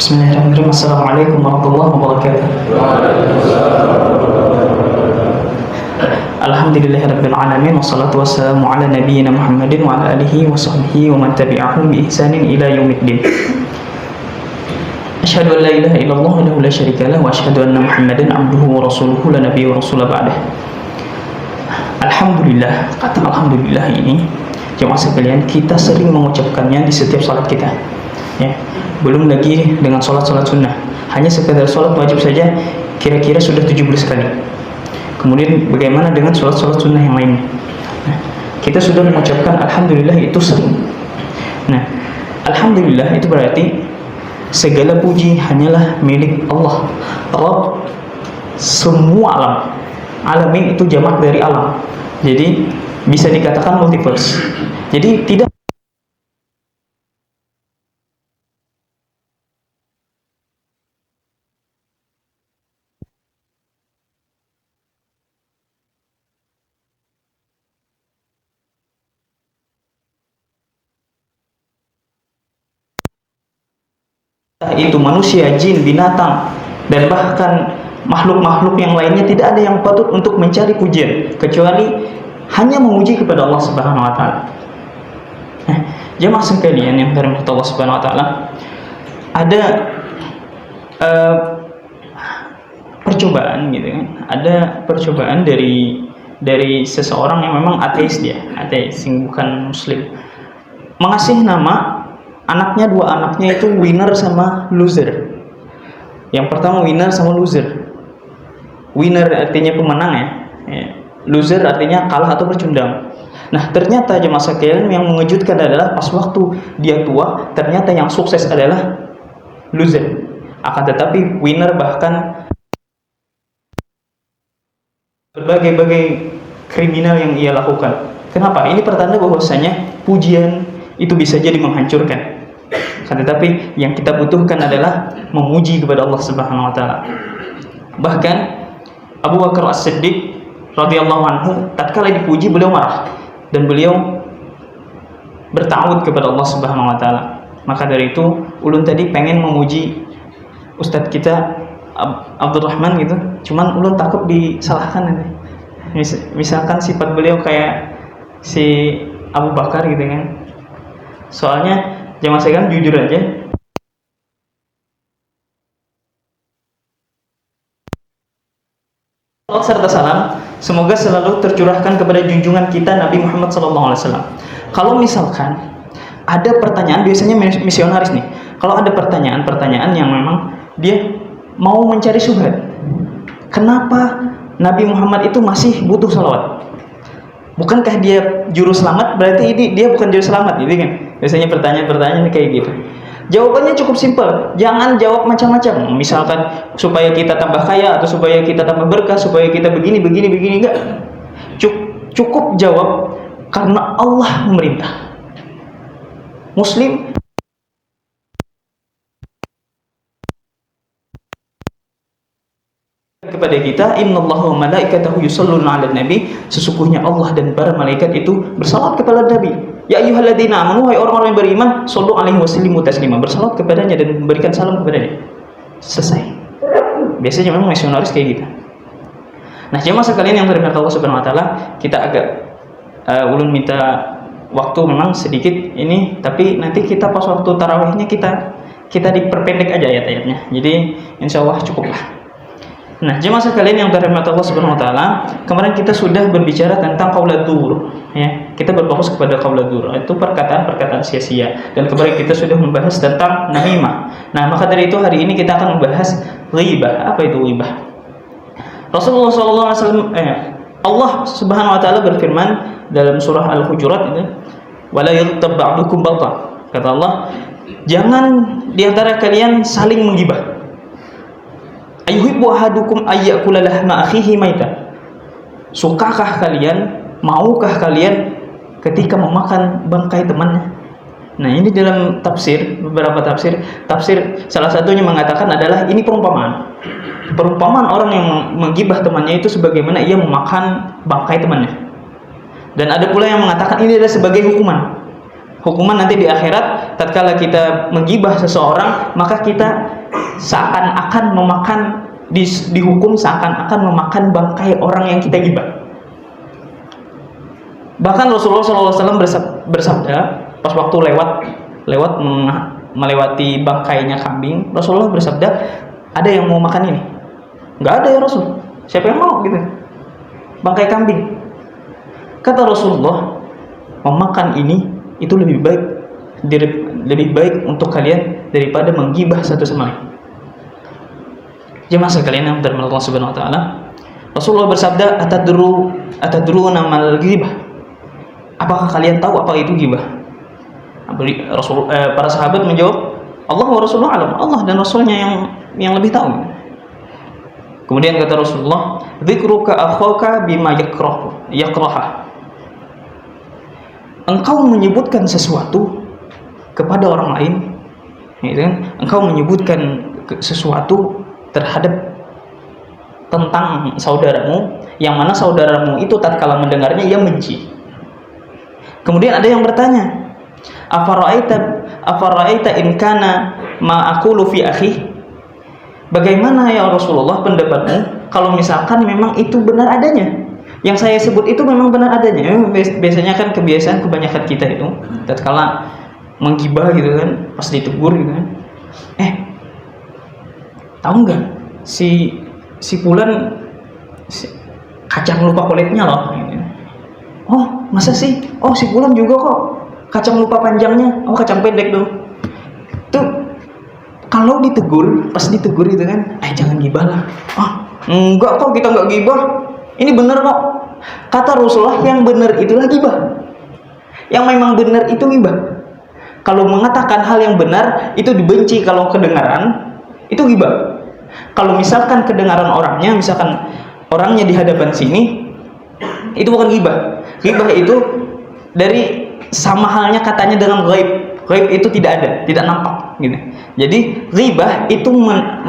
Bismillahirrahmanirrahim. Assalamualaikum warahmatullahi wabarakatuh. Alhamdulillahirabbil alamin wassalatu wassalamu ala nabiyyina Muhammadin wa ala alihi wa sahbihi wa man tabi'ahum bi ihsanin ila yaumiddin. Asyhadu an la ilaha illallah wahdahu la syarika lahu wa asyhadu anna Muhammadan abduhu wa rasuluhu la nabiyya wa rasul ba'dah. Alhamdulillah, kata alhamdulillah ini jemaah sekalian kita sering mengucapkannya di setiap salat kita. Ya, belum lagi dengan sholat-sholat sunnah. Hanya sekedar sholat wajib saja kira-kira sudah 17 kali. Kemudian bagaimana dengan sholat-sholat sunnah yang lainnya? Nah, kita sudah mengucapkan alhamdulillah itu sering. Nah, alhamdulillah itu berarti segala puji hanyalah milik Allah, Rabb semua alam. Alamin itu jamak dari alam. Jadi bisa dikatakan multiverse. Jadi tidak itu manusia, jin, binatang, dan bahkan makhluk-makhluk yang lainnya tidak ada yang patut untuk mencari pujian kecuali hanya memuji kepada Allah Subhanahu wa taala. Nah, jemaah sekalian yang dirahmati Allah Subhanahu wa taala, ada percobaan gitu kan. Ada percobaan dari seseorang yang memang ateis, dia ateis, bukan muslim, mengasih nama anaknya, dua anaknya itu winner sama loser. Yang pertama winner sama loser. Winner artinya pemenang ya. Loser artinya kalah atau bercundang. Nah, ternyata jemaah sekalian yang mengejutkan adalah pas waktu dia tua, ternyata yang sukses adalah loser. Akan tetapi winner bahkan berbagai kriminal yang ia lakukan. Kenapa? Ini pertanda bahwasanya pujian itu bisa jadi menghancurkan. Tetapi yang kita butuhkan adalah memuji kepada Allah Subhanahu wa taala. Bahkan Abu Bakar As-Siddiq radhiyallahu anhu tatkala dipuji beliau marah dan beliau bertawud kepada Allah Subhanahu wa taala. Maka dari itu ulun tadi pengen memuji ustadz kita Abdurrahman gitu, cuman ulun takut disalahkan nanti. Misalkan sifat beliau kayak si Abu Bakar gitu kan. Soalnya jemaah sekalian jujur aja, salawat serta salam semoga selalu tercurahkan kepada junjungan kita Nabi Muhammad SAW. Kalau misalkan ada pertanyaan, biasanya misionaris nih, kalau ada pertanyaan yang memang dia mau mencari syubhat, kenapa Nabi Muhammad itu masih butuh salawat? Bukankah dia juru selamat? Berarti ini dia bukan juru selamat, gitu kan? Biasanya pertanyaan-pertanyaan kayak gitu. Jawabannya cukup simpel, jangan jawab macam-macam. Misalkan supaya kita tambah kaya atau supaya kita tambah berkah, supaya kita begini enggak. Cukup jawab karena Allah memerintah. Muslim kepada kita, innallaha wa malaikatahu yusholluna 'alan nabi, sesungguhnya Allah dan para malaikat itu bersalawat kepada Nabi. Ya ayyuhalladzina amanu, wahai orang-orang yang beriman, shallu 'alaihi wa sallimu taslima, bersalawat kepadanya dan memberikan salam kepadanya. Selesai. Biasanya memang misionaris kayak gitu. Nah, jemaah sekalian yang dirahmati Allah Subhanahu wa taala, kita agak ulun minta waktu memang sedikit ini, tapi nanti kita pas waktu tarawihnya kita diperpendek aja ayat-ayatnya. Jadi insyaallah cukup lah. Nah, jemaah sekalian yang dirahmati Allah Subhanahu wa taala, kemarin kita sudah berbicara tentang qaulatur, ya. Kita berfokus kepada qaulatur, itu perkataan-perkataan sia-sia, dan kemarin kita sudah membahas tentang namimah. Nah, maka dari itu hari ini kita akan membahas ghibah. Apa itu ghibah? Rasulullah SAW, Allah Subhanahu wa taala berfirman dalam surah Al-Hujurat itu, "Wala yaghtab ba'dukum ba'dha." Kata Allah, jangan di antara kalian saling menggibah. Ayuhibbu ahadukum ayyakula lahma akhihi maita. Sukakah kalian, maukah kalian ketika memakan bangkai temannya? Nah, ini dalam tafsir, beberapa tafsir salah satunya mengatakan adalah ini perumpamaan. Perumpamaan orang yang menggibah temannya itu sebagaimana ia memakan bangkai temannya. Dan ada pula yang mengatakan ini adalah sebagai hukuman. Hukuman nanti di akhirat tatkala kita menggibah seseorang, maka kita seakan-akan memakan, dihukum seakan-akan memakan bangkai orang yang kita gibah. Bahkan Rasulullah SAW bersabda pas waktu lewat melewati bangkainya kambing, Rasulullah bersabda, ada yang mau makan ini? Nggak ada ya Rasul, siapa yang mau gitu, bangkai kambing. Kata Rasulullah, memakan ini itu lebih baik untuk kalian daripada menggibah satu sama lain. Jemaah sekalian yang dirahmati Allah Subhanahu wa taala, Rasulullah bersabda, atadruna mal ghibah? Apakah kalian tahu apa itu ghibah? Para sahabat menjawab, Allah wa Rasulullah alam, Allah dan Rasulnya yang lebih tahu. Kemudian kata Rasulullah, dzikruka akhaka bima yakraha. Engkau menyebutkan sesuatu kepada orang lain, ya kan? Engkau menyebutkan sesuatu terhadap tentang saudaramu, yang mana saudaramu itu tatkala mendengarnya ia benci. Kemudian ada yang bertanya, afara'aita in kana ma aqulu fi akhi? Bagaimana ya Rasulullah pendapatmu kalau misalkan memang itu benar adanya, yang saya sebut itu memang benar adanya? Biasanya kan kebiasaan kebanyakan kita itu tatkala menggibah gitu kan, pas ditegur gitu kan, tahu nggak si fulan kacang lupa kulitnya loh. Oh masa sih? Oh si fulan juga kok kacang lupa panjangnya. Oh kacang pendek dong. Tuh kalau ditegur, pas ditegur itu kan, jangan gibah lah. Enggak kok, kita nggak gibah. Ini bener kok. Kata Rasulullah, yang bener itulah gibah. Yang memang bener itu gibah. Kalau mengatakan hal yang benar itu dibenci kalau kedengaran, itu gibah. Kalau misalkan kedengaran orangnya, misalkan orangnya di hadapan sini, itu bukan gibah. Gibah itu dari sama halnya katanya dengan ghaib. Ghaib itu tidak ada, tidak nampak gitu. Jadi ghibah itu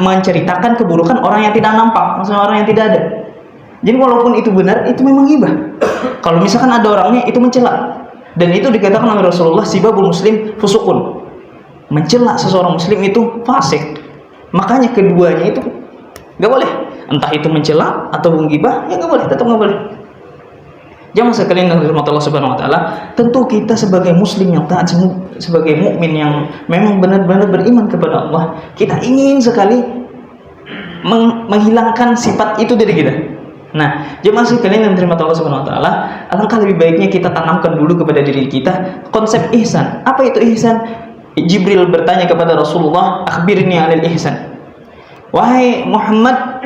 menceritakan keburukan orang yang tidak nampak, maksudnya orang yang tidak ada. Jadi walaupun itu benar, itu memang ghibah. Kalau misalkan ada orangnya, itu mencela. Dan itu dikatakan oleh Rasulullah, sibabul muslim fusukun. Mencela seseorang muslim itu fasik. Makanya keduanya itu nggak boleh. Entah itu mencela atau menggibah, ya nggak boleh, tetap nggak boleh. Jamaah sekalian yang dirahmati Allah Subhanahu wa taala, tentu kita sebagai muslim yang taat, sebagai mukmin yang memang benar-benar beriman kepada Allah, kita ingin sekali menghilangkan sifat itu dari kita. Nah, jemaah sekalian yang dirahmati Allah Subhanahu wa taala, alangkah lebih baiknya kita tanamkan dulu kepada diri kita konsep ihsan. Apa itu ihsan? Jibril bertanya kepada Rasulullah, "Akhbirni 'anil ihsan." Wahai Muhammad,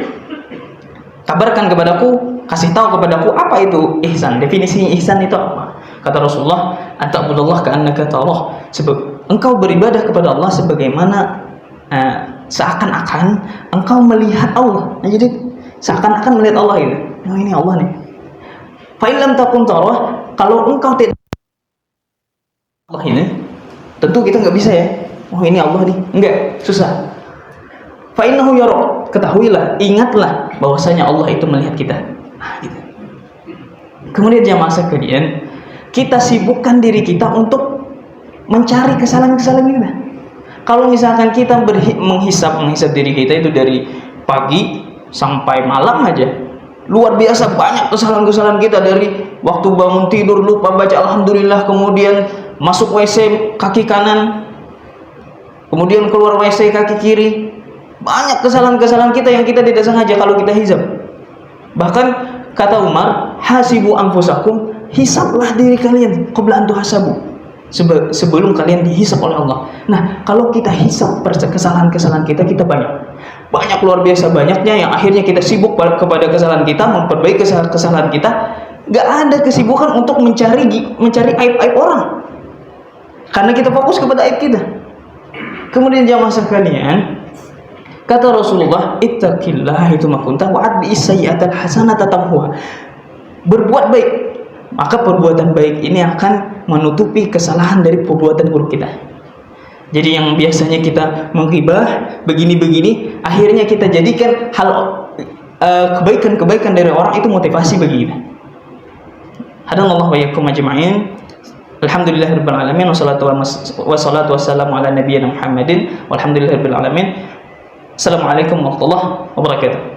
kabarkan kepadaku, kasih tahu kepadaku apa itu ihsan. Definisi ihsan itu apa? Kata Rasulullah, "Anta'budallah ka'annaka tarah." Sebab engkau beribadah kepada Allah sebagaimana seakan-akan engkau melihat Allah. Nah, jadi seakan-akan melihat Allah gitu. Oh, ini Allah nih. Fa in lam takun tarah, kalau engkau tidak Allah ini, tentu kita nggak bisa ya. Oh, ini Allah nih. Enggak, susah. Fa innahu yara, ketahuilah, ingatlah bahwasanya Allah itu melihat kita. Nah, gitu. Kemudian jamaah sekalian, kita sibukkan diri kita untuk mencari kesalahan-kesalahan kita. Kalau misalkan kita menghisap diri kita itu dari pagi sampai malam aja, luar biasa banyak kesalahan-kesalahan kita. Dari waktu bangun tidur lupa baca alhamdulillah, kemudian masuk WC kaki kanan, kemudian keluar WC kaki kiri. Banyak kesalahan-kesalahan kita yang kita tidak sengaja kalau kita hisap. Bahkan kata Umar, hasibu anfusakum, hisaplah diri kalian qabla an tuhasabu, sebelum kalian dihisap oleh Allah. Nah, kalau kita hisap kesalahan-kesalahan kita banyak luar biasa banyaknya, yang akhirnya kita sibuk kepada kesalahan kita, memperbaiki kesalahan kita. Gak ada kesibukan untuk mencari aib-aib orang, karena kita fokus kepada aib kita. Kemudian jamaah sekalian, kata Rasulullah, ittaqillah itu makunta wa'ad bi sayyi'atal hasanata tamhuha. Berbuat baik, maka perbuatan baik ini akan menutupi kesalahan dari perbuatan buruk kita. Jadi yang biasanya kita menghibah begini-begini, akhirnya kita jadikan hal kebaikan-kebaikan dari orang itu motivasi bagi kita. Hadanallahu wa iyyakum ajma'in. Alhamdulillahirabbil alamin, wassalatu wassalamu ala nabiyyina Muhammadin walhamdulillahirabbil alamin. Assalamualaikum warahmatullahi wabarakatuh.